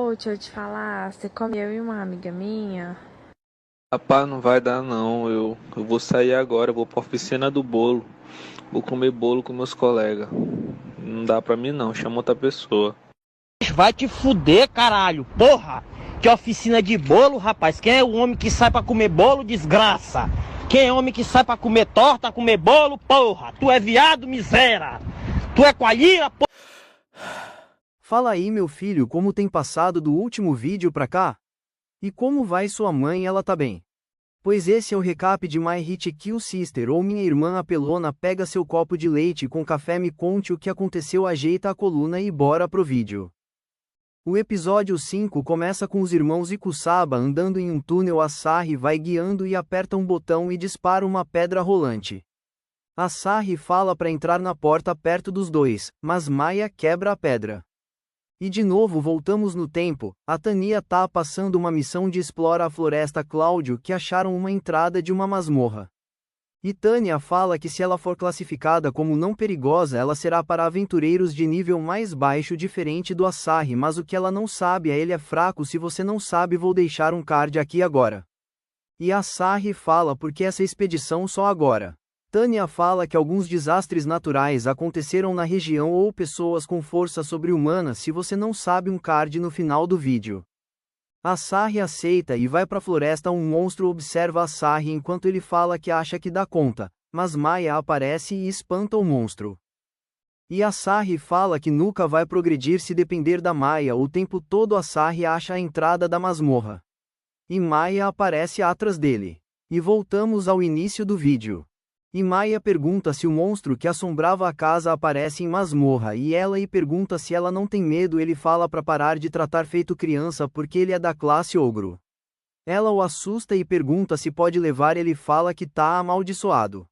Ô, deixa eu te falar, você come eu e uma amiga minha? Rapaz, não vai dar não. Eu vou sair agora, eu vou pra oficina do bolo. Vou comer bolo com meus colegas. Não dá pra mim não, chama outra pessoa. Vai te fuder, caralho, porra! Que oficina de bolo, rapaz? Quem é o homem que sai pra comer bolo, desgraça? Quem é o homem que sai pra comer torta, comer bolo, porra? Tu é viado, miséria! Tu é coalheira, porra! Fala aí, meu filho, como tem passado do último vídeo pra cá? E como vai sua mãe, ela tá bem? Pois esse é o recap de My Hit Kill Sister ou Minha Irmã Apelona. Pega seu copo de leite com café, me conte o que aconteceu, ajeita a coluna e bora pro vídeo. O episódio 5 começa com os irmãos Ikusaba andando em um túnel. Asahi vai guiando e aperta um botão e dispara uma pedra rolante. Asahi fala para entrar na porta perto dos dois, mas Maya quebra a pedra. E de novo voltamos no tempo. A Tania tá passando uma missão de explora a floresta. Cláudio que acharam uma entrada de uma masmorra. E Tânia fala que se ela for classificada como não perigosa, ela será para aventureiros de nível mais baixo, diferente do Asahi, mas o que ela não sabe é ele é fraco. Se você não sabe, vou deixar um card aqui agora. E Asahi fala porque essa expedição só agora. Tânia fala que alguns desastres naturais aconteceram na região ou pessoas com força sobre-humana. Se você não sabe, um card no final do vídeo. Asahi aceita e vai pra floresta. Um monstro observa Asahi enquanto ele fala que acha que dá conta, mas Maya aparece e espanta o monstro. E Asahi fala que nunca vai progredir se depender da Maya o tempo todo. Asahi acha a entrada da masmorra. E Maya aparece atrás dele. E voltamos ao início do vídeo. E Maya pergunta se o monstro que assombrava a casa aparece em masmorra e ela pergunta se ela não tem medo. Ele fala para parar de tratar feito criança porque ele é da classe ogro. Ela o assusta e pergunta se pode levar. Ele fala que tá amaldiçoado.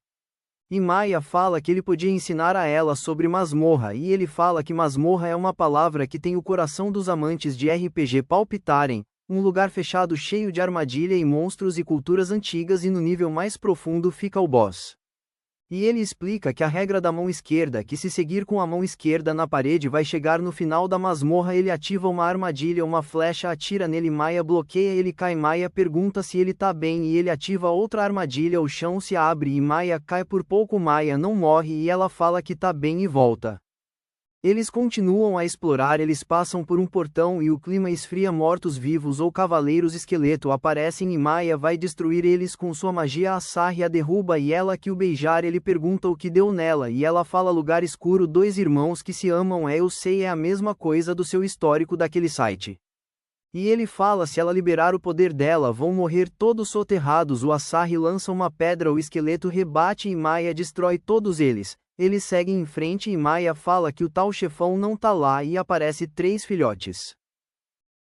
E Maya fala que ele podia ensinar a ela sobre masmorra e ele fala que masmorra é uma palavra que tem o coração dos amantes de RPG palpitarem, um lugar fechado cheio de armadilha e monstros e culturas antigas, e no nível mais profundo fica o boss. E ele explica que a regra da mão esquerda, que se seguir com a mão esquerda na parede vai chegar no final da masmorra. Ele ativa uma armadilha, uma flecha atira nele, Maya bloqueia, ele cai. Maya pergunta se ele tá bem e ele ativa outra armadilha, o chão se abre e Maya cai. Por pouco Maya não morre e ela fala que tá bem e volta. Eles continuam a explorar, eles passam por um portão e o clima esfria. Mortos-vivos ou cavaleiros esqueleto aparecem e Maya vai destruir eles com sua magia. Asahi a derruba e ela que o beijar. Ele pergunta o que deu nela e ela fala lugar escuro. Dois irmãos que se amam. Eu sei, é a mesma coisa do seu histórico daquele site. E ele fala se ela liberar o poder dela vão morrer todos soterrados. O Asahi lança uma pedra, o esqueleto rebate e Maya destrói todos eles. Eles seguem em frente e Maya fala que o tal chefão não tá lá e aparece 3 filhotes.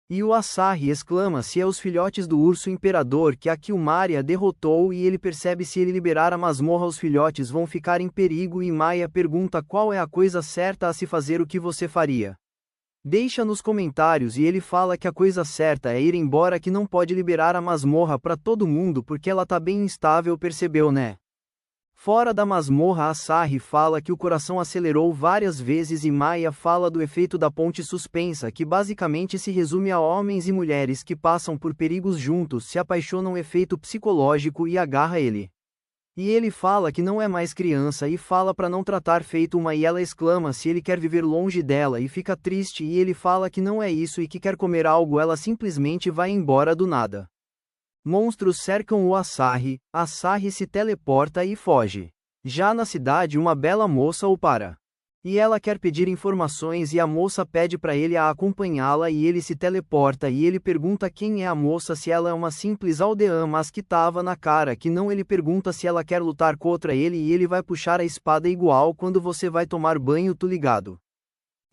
E o Asahi exclama se é os filhotes do urso imperador que a Killmaria derrotou e ele percebe se ele liberar a masmorra os filhotes vão ficar em perigo. E Maya pergunta qual é a coisa certa a se fazer, o que você faria. Deixa nos comentários e ele fala que a coisa certa é ir embora, que não pode liberar a masmorra pra todo mundo porque ela tá bem instável, percebeu né? Fora da masmorra, Asahi fala que o coração acelerou várias vezes e Maya fala do efeito da ponte suspensa, que basicamente se resume a homens e mulheres que passam por perigos juntos, se apaixonam, efeito psicológico, e agarra ele. E ele fala que não é mais criança e fala para não tratar feito uma, e ela exclama se ele quer viver longe dela e fica triste e ele fala que não é isso e que quer comer algo. Ela simplesmente vai embora do nada. Monstros cercam o Asahi, Asahi se teleporta e foge. Já na cidade, uma bela moça o para. E ela quer pedir informações e a moça pede para ele a acompanhá-la e ele se teleporta e ele pergunta quem é a moça, se ela é uma simples aldeã, mas que tava na cara que não. Ele pergunta se ela quer lutar contra ele e ele vai puxar a espada igual quando você vai tomar banho, tu ligado?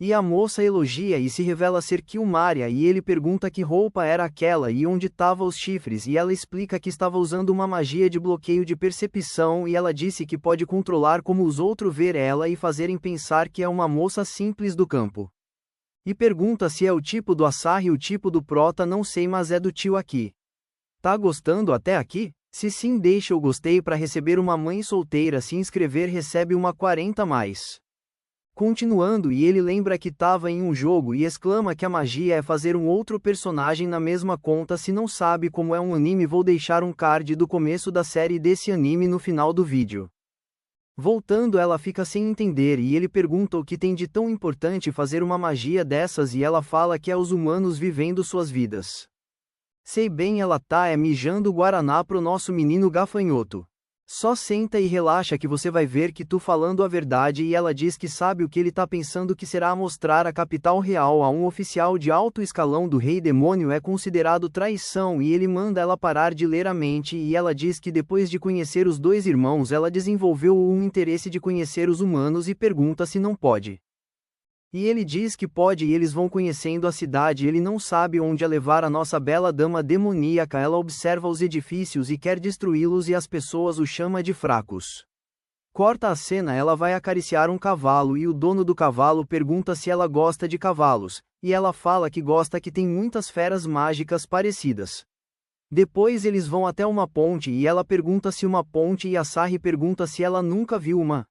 E a moça elogia e se revela ser Killmaria e ele pergunta que roupa era aquela e onde tava os chifres e ela explica que estava usando uma magia de bloqueio de percepção e ela disse que pode controlar como os outros ver ela e fazerem pensar que é uma moça simples do campo. E pergunta se é o tipo do Asahi, o tipo do prota não sei, mas é do tio aqui. Tá gostando até aqui? Se sim, deixa o gostei para receber uma mãe solteira, se inscrever recebe uma 40 mais. Continuando, e ele lembra que tava em um jogo e exclama que a magia é fazer um outro personagem na mesma conta. Se não sabe como é um anime, vou deixar um card do começo da série desse anime no final do vídeo. Voltando, ela fica sem entender e ele pergunta o que tem de tão importante fazer uma magia dessas e ela fala que é os humanos vivendo suas vidas. Sei bem, ela tá mijando guaraná pro nosso menino gafanhoto. Só senta e relaxa que você vai ver que tu falando a verdade. E ela diz que sabe o que ele tá pensando, que será mostrar a capital real a um oficial de alto escalão do rei demônio é considerado traição e ele manda ela parar de ler a mente e ela diz que depois de conhecer os dois irmãos ela desenvolveu um interesse de conhecer os humanos e pergunta se não pode. E ele diz que pode e eles vão conhecendo a cidade. Ele não sabe onde a levar a nossa bela dama demoníaca. Ela observa os edifícios e quer destruí-los e as pessoas o chama de fracos. Corta a cena, ela vai acariciar um cavalo e o dono do cavalo pergunta se ela gosta de cavalos, e ela fala que gosta, que tem muitas feras mágicas parecidas. Depois eles vão até uma ponte e ela pergunta se uma ponte e a Sarri pergunta se ela nunca viu uma.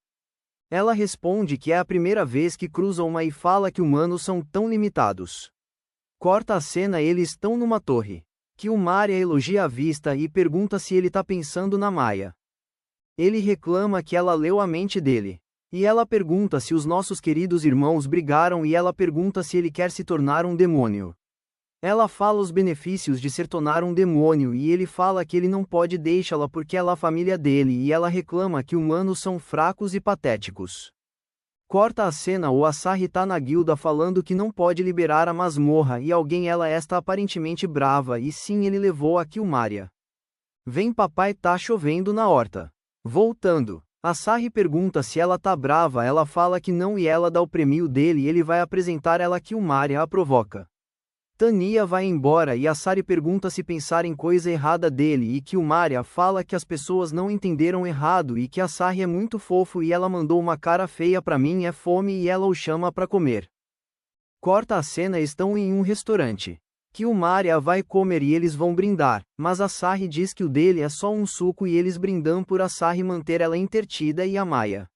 Ela responde que é a primeira vez que cruzam uma e fala que humanos são tão limitados. Corta a cena, eles estão numa torre. Que o Maria elogia a vista e pergunta se ele tá pensando na Maia. Ele reclama que ela leu a mente dele. E ela pergunta se os nossos queridos irmãos brigaram e ela pergunta se ele quer se tornar um demônio. Ela fala os benefícios de se tornar um demônio e ele fala que ele não pode deixá-la porque ela é a família dele e ela reclama que humanos são fracos e patéticos. Corta a cena, o Asahi tá na guilda falando que não pode liberar a masmorra e alguém ela está aparentemente brava e sim, ele levou a Kilmaria. Vem papai, tá chovendo na horta. Voltando, Asahi pergunta se ela tá brava, ela fala que não e ela dá o prêmio dele e ele vai apresentar ela. Kilmaria a provoca. Tania vai embora e a Sari pergunta se pensar em coisa errada dele e Kilmaria fala que as pessoas não entenderam errado e que a Sari é muito fofo e ela mandou uma cara feia pra mim, é fome e ela o chama pra comer. Corta a cena, estão em um restaurante. Kilmaria vai comer e eles vão brindar, mas a Sari diz que o dele é só um suco e eles brindam por a Sari manter ela entretida e a Maia.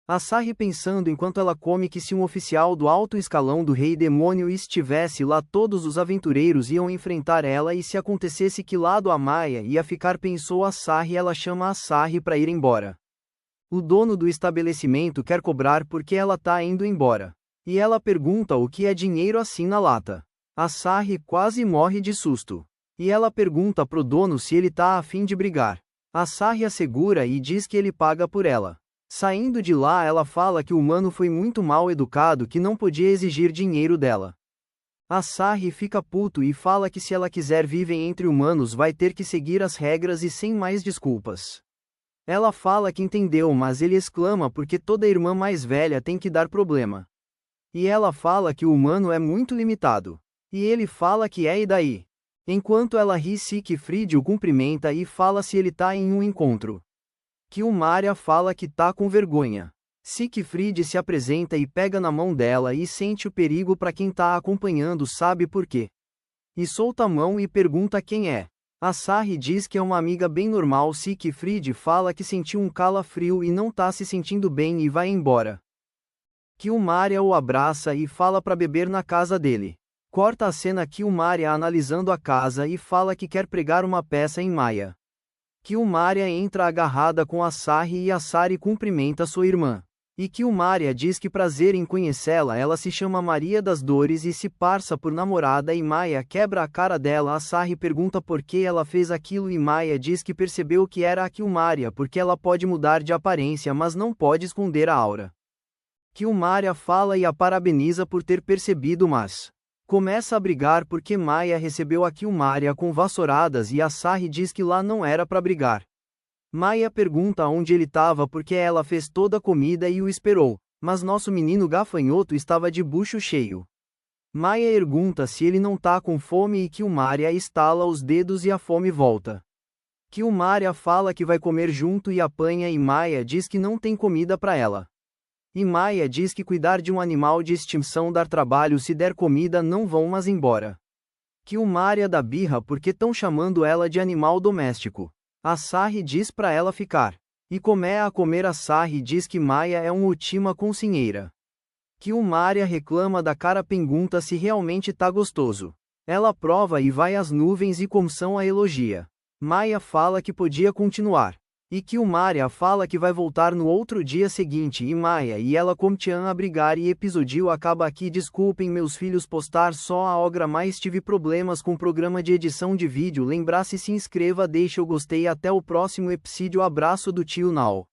A Sarri pensando enquanto ela come que se um oficial do alto escalão do rei demônio estivesse lá, todos os aventureiros iam enfrentar ela e se acontecesse que lado a Maia ia ficar, pensou a Sarri. Ela chama a Sarri para ir embora. O dono do estabelecimento quer cobrar porque ela tá indo embora. E ela pergunta o que é dinheiro assim na lata. A Sarri quase morre de susto. E ela pergunta pro dono se ele tá a fim de brigar. A Sarri assegura e diz que ele paga por ela. Saindo de lá, ela fala que o humano foi muito mal educado, que não podia exigir dinheiro dela. A Sarri fica puto e fala que se ela quiser viver entre humanos vai ter que seguir as regras e sem mais desculpas. Ela fala que entendeu, mas ele exclama porque toda irmã mais velha tem que dar problema. E ela fala que o humano é muito limitado. E ele fala que é e daí. Enquanto ela ri, Siegfried o cumprimenta e fala se ele tá em um encontro. Kilmaria fala que tá com vergonha. Siegfried se apresenta e pega na mão dela e sente o perigo para quem tá acompanhando, sabe por quê? E solta a mão e pergunta quem é. A Sarri diz que é uma amiga bem normal. Siegfried fala que sentiu um calafrio e não tá se sentindo bem e vai embora. Kilmaria o abraça e fala para beber na casa dele. Corta a cena, Kilmaria analisando a casa e fala que quer pregar uma peça em Maia. Kilmaria entra agarrada com a Sarri e a Sari cumprimenta sua irmã. E Kilmaria diz que prazer em conhecê-la, ela se chama Maria das Dores e se passa por namorada e Maia quebra a cara dela. A Sarri pergunta por que ela fez aquilo e Maia diz que percebeu que era a Kilmaria porque ela pode mudar de aparência mas não pode esconder a aura. Kilmaria fala e a parabeniza por ter percebido, mas começa a brigar porque Maia recebeu a Kilmaria com vassouradas e a Sarri diz que lá não era pra brigar. Maia pergunta onde ele tava porque ela fez toda a comida e o esperou, mas nosso menino gafanhoto estava de bucho cheio. Maia pergunta se ele não tá com fome e Kilmaria estala os dedos e a fome volta. Kilmaria fala que vai comer junto e apanha e Maia diz que não tem comida pra ela. E Maia diz que cuidar de um animal de extinção dar trabalho, se der comida não vão mais embora. Kilmaria dá birra porque tão chamando ela de animal doméstico. A Sarri diz pra ela ficar. E começa a comer. A Sarri diz que Maia é um última cozinheira. Que o Maria reclama da cara pergunta se realmente tá gostoso. Ela prova e vai às nuvens e Comção a elogia. Maia fala que podia continuar. E que o Maria fala que vai voltar no outro dia seguinte e Maia e ela continuam a brigar e episódio acaba aqui. Desculpem meus filhos postar só a obra mas tive problemas com o programa de edição de vídeo. Lembrar se inscreva deixa o gostei até o próximo episódio abraço do tio Nau.